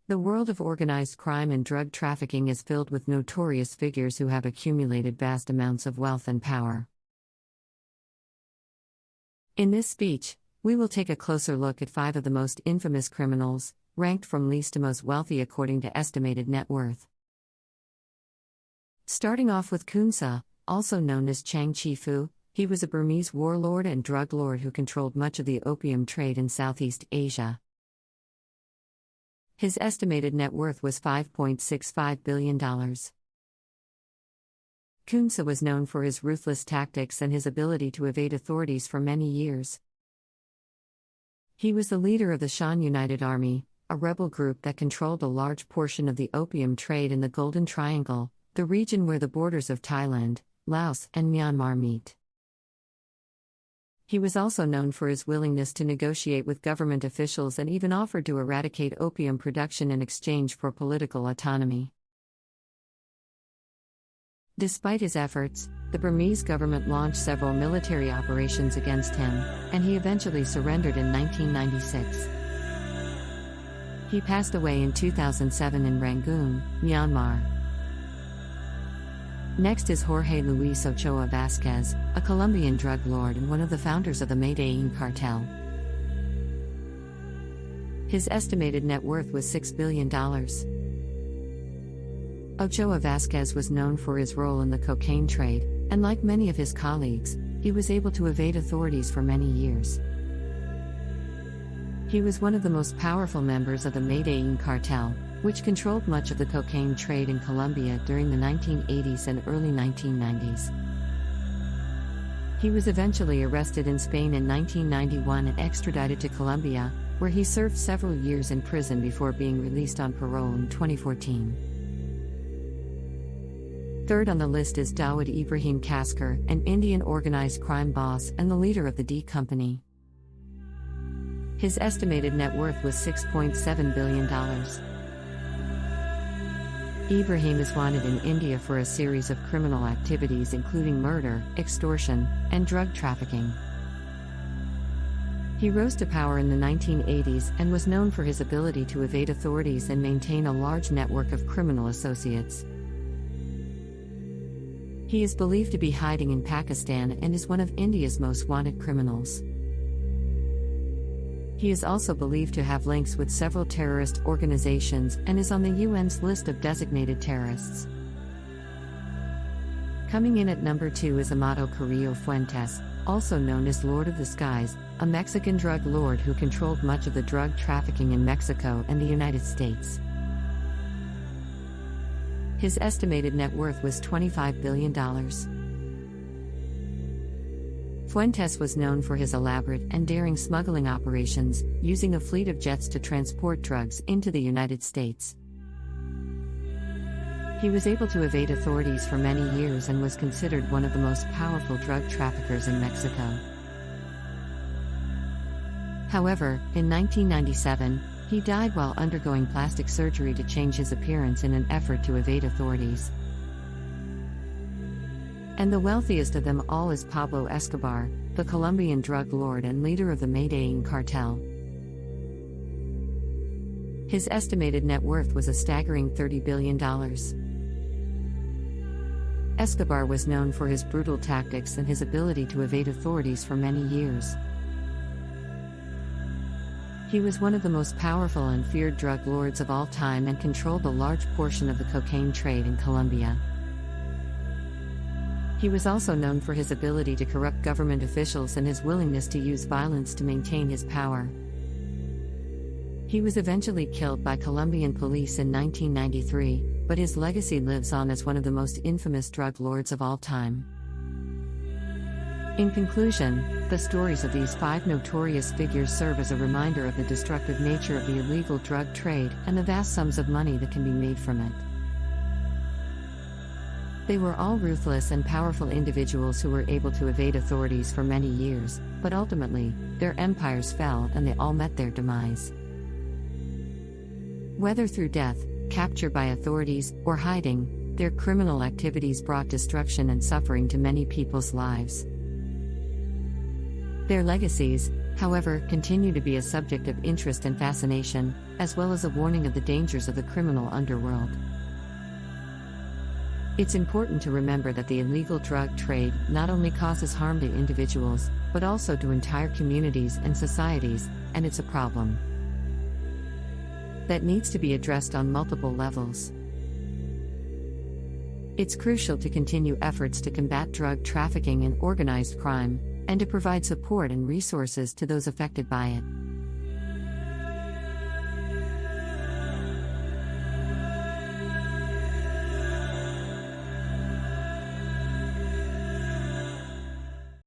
The world of organized crime and drug trafficking is filled with notorious figures who have accumulated vast amounts of wealth and power. In this speech, we will take a closer look at 5 of the most infamous criminals, ranked from least to most wealthy according to estimated net worth. Starting off with Khunsa, also known as Chang Chi-fu, he was a Burmese warlord and drug lord who controlled much of the opium trade in Southeast Asia. His estimated net worth was $5.65 billion. Khunsa was known for his ruthless tactics and his ability to evade authorities for many years. He was the leader of the Shan United Army, a rebel group that controlled a large portion of the opium trade in the Golden Triangle, the region where the borders of Thailand, Laos, and Myanmar meet. He was also known for his willingness to negotiate with government officials and even offered to eradicate opium production in exchange for political autonomy. Despite his efforts, the Burmese government launched several military operations against him, and he eventually surrendered in 1996. He passed away in 2007 in Rangoon, Myanmar. Next is Jorge Luis Ochoa Vázquez, a Colombian drug lord and one of the founders of the Medellin cartel. His estimated net worth was $6 billion. Ochoa Vázquez was known for his role in the cocaine trade, and like many of his colleagues, he was able to evade authorities for many years. He was one of the most powerful members of the Medellin cartel, which controlled much of the cocaine trade in Colombia during the 1980s and early 1990s. He was eventually arrested in Spain in 1991 and extradited to Colombia, where he served several years in prison before being released on parole in 2014. Third on the list is Dawood Ibrahim Kaskar, an Indian organized crime boss and the leader of the D Company. His estimated net worth was $6.7 billion. Ibrahim is wanted in India for a series of criminal activities including murder, extortion, and drug trafficking. He rose to power in the 1980s and was known for his ability to evade authorities and maintain a large network of criminal associates. He is believed to be hiding in Pakistan and is one of India's most wanted criminals. He is also believed to have links with several terrorist organizations and is on the UN's list of designated terrorists. Coming in at number 2 is Amado Carrillo Fuentes, also known as Lord of the Skies, a Mexican drug lord who controlled much of the drug trafficking in Mexico and the United States. His estimated net worth was $25 billion. Fuentes was known for his elaborate and daring smuggling operations, using a fleet of jets to transport drugs into the United States. He was able to evade authorities for many years and was considered one of the most powerful drug traffickers in Mexico. However, in 1997, he died while undergoing plastic surgery to change his appearance in an effort to evade authorities. And the wealthiest of them all is Pablo Escobar, the Colombian drug lord and leader of the Medellin cartel. His estimated net worth was a staggering $30 billion. Escobar was known for his brutal tactics and his ability to evade authorities for many years. He was one of the most powerful and feared drug lords of all time and controlled a large portion of the cocaine trade in Colombia. He was also known for his ability to corrupt government officials and his willingness to use violence to maintain his power. He was eventually killed by Colombian police in 1993, but his legacy lives on as one of the most infamous drug lords of all time. In conclusion, the stories of these 5 notorious figures serve as a reminder of the destructive nature of the illegal drug trade and the vast sums of money that can be made from it. They were all ruthless and powerful individuals who were able to evade authorities for many years, but ultimately, their empires fell and they all met their demise. Whether through death, capture by authorities, or hiding, their criminal activities brought destruction and suffering to many people's lives. Their legacies, however, continue to be a subject of interest and fascination, as well as a warning of the dangers of the criminal underworld. It's important to remember that the illegal drug trade not only causes harm to individuals, but also to entire communities and societies, and it's a problem that needs to be addressed on multiple levels. It's crucial to continue efforts to combat drug trafficking and organized crime, and to provide support and resources to those affected by it.